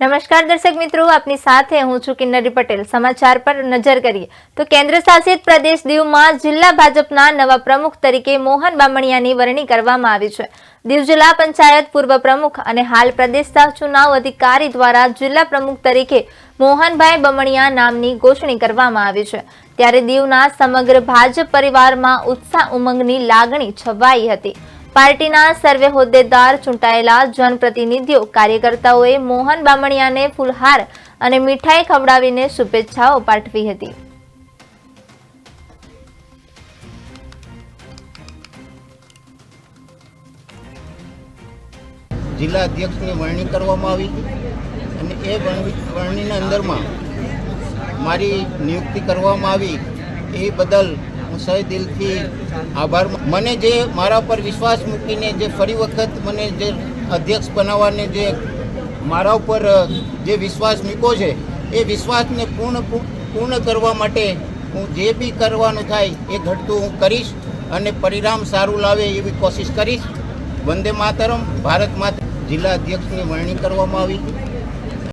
નમસ્કાર દર્શક મિત્રો, આપની સાથે હું છું કિન્નરી પટેલ। સમાચાર પર નજર કરીએ તો કેન્દ્ર શાસિત પ્રદેશ દીવમાં જિલ્લા ભાજપના નવા પ્રમુખ તરીકે મોહન બામણિયાની વરણી કરવામાં આવી છે। દીવ જિલ્લા પંચાયત પૂર્વ પ્રમુખ અને હાલ પ્રદેશ ચુનાવ અધિકારી દ્વારા જિલ્લા પ્રમુખ તરીકે મોહનભાઈ બામણિયા નામની ઘોષણા કરવામાં આવી છે। ત્યારે દીવના સમગ્ર ભાજપ પરિવારમાં ઉત્સાહ ઉમંગની લાગણી છવાઈ હતી। પાર્ટીના સર્વે હોદ્દેદાર, ચૂંટાયેલા જનપ્રતિનિધિઓ, કાર્યકર્તાઓએ મોહન બામણિયાને ફૂલહાર અને મીઠાઈ ખવડાવીને શુભેચ્છાઓ પાઠવી હતી। જિલ્લા અધ્યક્ષની વરણી કરવામાં આવી અને એ વરણીના અંદરમાં મારી નિયુક્તિ કરવામાં આવી એ બદલ હું સહી દિલથી આભાર। મને જે મારા પર વિશ્વાસ મૂકીને જે ફરી વખત મને જે અધ્યક્ષ બનાવવાને જે મારા ઉપર જે વિશ્વાસ મૂક્યો છે એ વિશ્વાસને પૂર્ણ કરવા માટે હું જે બી કરવાનું થાય એ ઘટતું હું કરીશ અને પરિણામ સારું લાવે એવી કોશિશ કરીશ। વંદે માતરમ, ભારત માતા। જિલ્લા અધ્યક્ષની વરણી કરવામાં આવી।